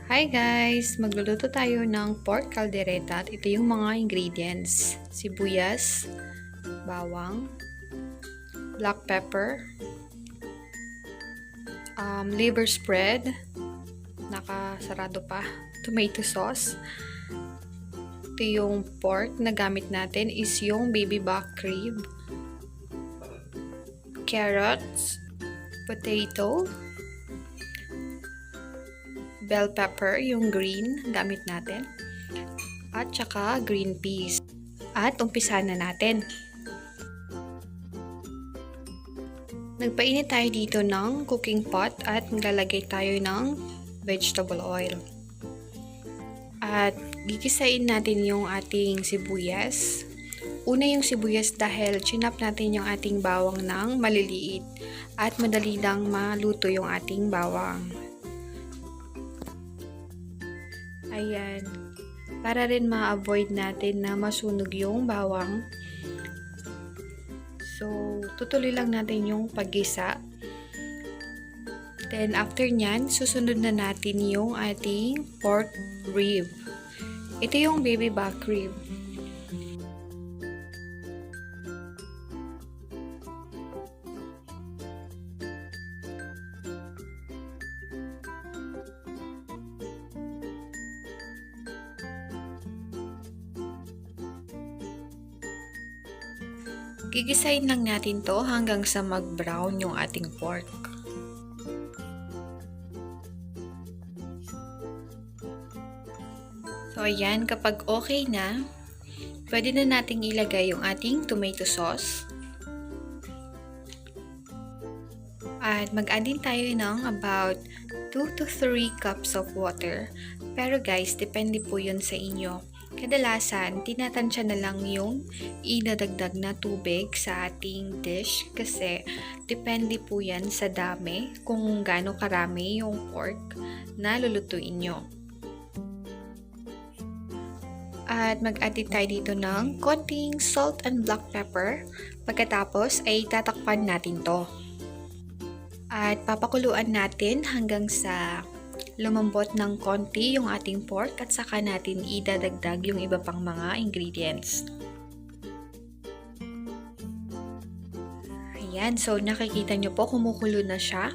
Hi guys! Magluluto tayo ng pork caldereta at ito yung mga ingredients. Sibuyas, bawang, black pepper, liver spread, nakasarado pa, tomato sauce. Ito yung pork na gamit natin is yung baby back rib, carrots, potato, bell pepper, yung green gamit natin, at saka green peas. At umpisa na natin. Nagpainit tayo dito ng cooking pot at maglalagay tayo ng vegetable oil. At gigisain natin yung ating sibuyas. Una yung sibuyas dahil chinap natin yung ating bawang ng maliliit at madali lang maluto yung ating bawang. Ayan. Para rin ma-avoid natin na masunog yung bawang. So, tutuloy lang natin yung paggisa. Then, after nyan, susunod na natin yung ating pork rib. Ito yung baby back rib. Gigisahin lang natin to hanggang sa mag-brown yung ating pork. So, ayan, kapag okay na, pwede na nating ilagay yung ating tomato sauce. At mag-add din tayo ng about 2 to 3 cups of water. Pero guys, depende po yun sa inyo. Kadalasan, tinatansya na lang yung idadagdag na tubig sa ating dish kasi depende po yan sa dami kung gaano karami yung pork na lulutuin nyo. At mag-add tayo dito ng konting salt and black pepper. Pagkatapos ay tatakpan natin to. At papakuluan natin hanggang sa lumambot ng konti yung ating pork at saka natin idadagdag yung iba pang mga ingredients. Ayan, so nakikita nyo po kumukulo na siya.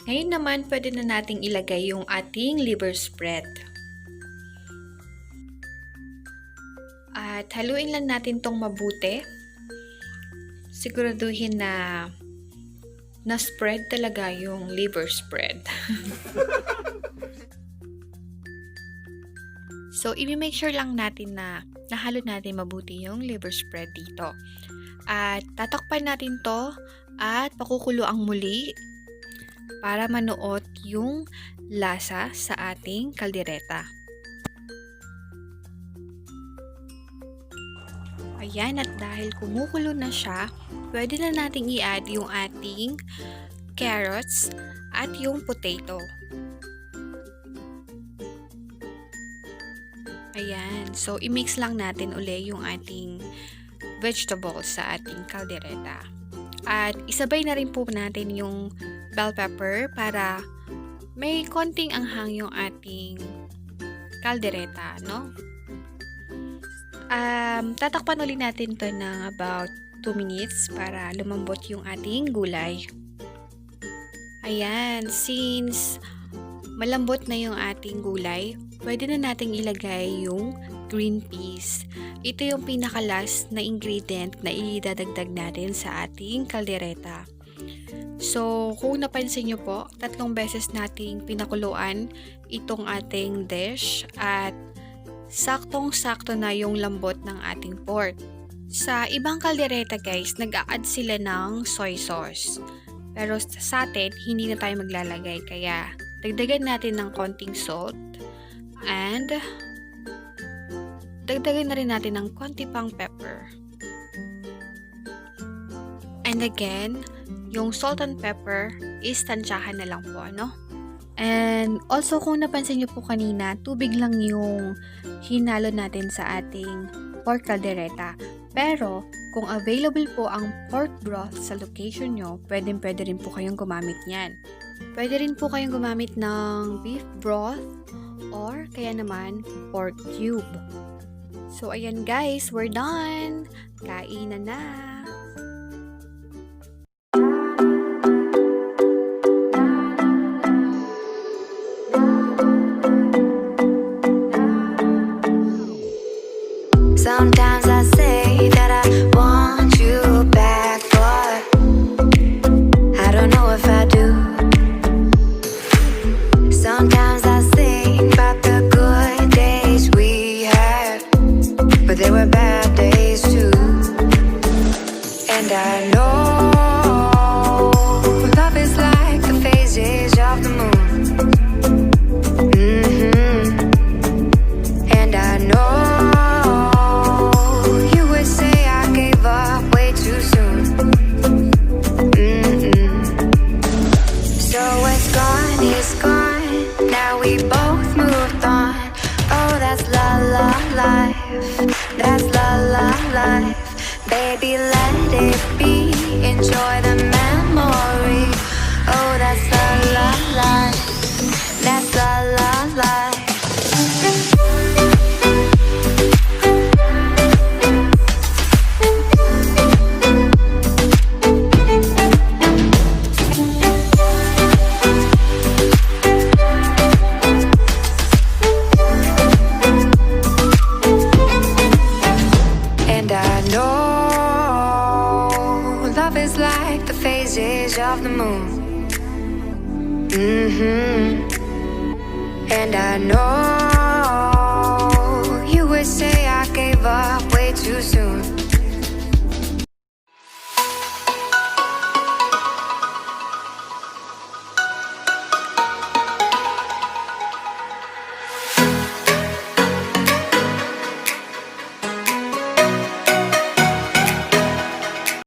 Ngayon naman pwede na nating ilagay yung ating liver spread. At haluin lang natin tong mabuti. Siguraduhin na spread talaga yung liver spread. So, i-make sure lang natin na nahalo natin mabuti yung liver spread dito. At tatakpan natin to at pakukulo ang muli para manuot yung lasa sa ating kaldereta. Ayan, at dahil kumukulo na siya, pwede na nating i-add yung ating carrots at yung potato. Ayan, so i-mix lang natin uli yung ating vegetables sa ating kaldereta. At isabay na rin po natin yung bell pepper para may konting anghang yung ating kaldereta, no? Tatakpan ulit natin to ng about 2 minutes para lumambot yung ating gulay. Ayan, since malambot na yung ating gulay, pwede na nating ilagay yung green peas. Ito yung pinaka-last na ingredient na idadagdag natin sa ating kaldereta. So, kung napansin nyo po, 3 beses nating pinakuluan itong ating dish at saktong-sakto na yung lambot ng ating pork. Sa ibang kaldereta guys, nag-a-add sila ng soy sauce. Pero sa atin, hindi na tayo maglalagay. Kaya, dagdagan natin ng konting salt. And, dagdagan na rin natin ng konti pang pepper. And again, yung salt and pepper is tansyahan na lang po, ano? And also, kung napansin nyo po kanina, tubig lang yung hinalo natin sa ating pork caldereta. Pero, Kung available po ang pork broth sa location nyo, pwede rin po kayong gumamit niyan. Pwede rin po kayong gumamit ng beef broth or kaya naman pork cube. So ayan guys, we're done! Kainan na! Sometimes I say that I want you back, but I don't know if I do. Sometimes I think about the good days we had, but there were bad days too. And I know love is like the phases of the moon. And I know it's gone, now we both moved on. Oh, that's la la life, that's la la life. Baby, let it be, enjoy the memory. Oh, that's la la life, that's la la life. Love is like the phases of the moon. And I know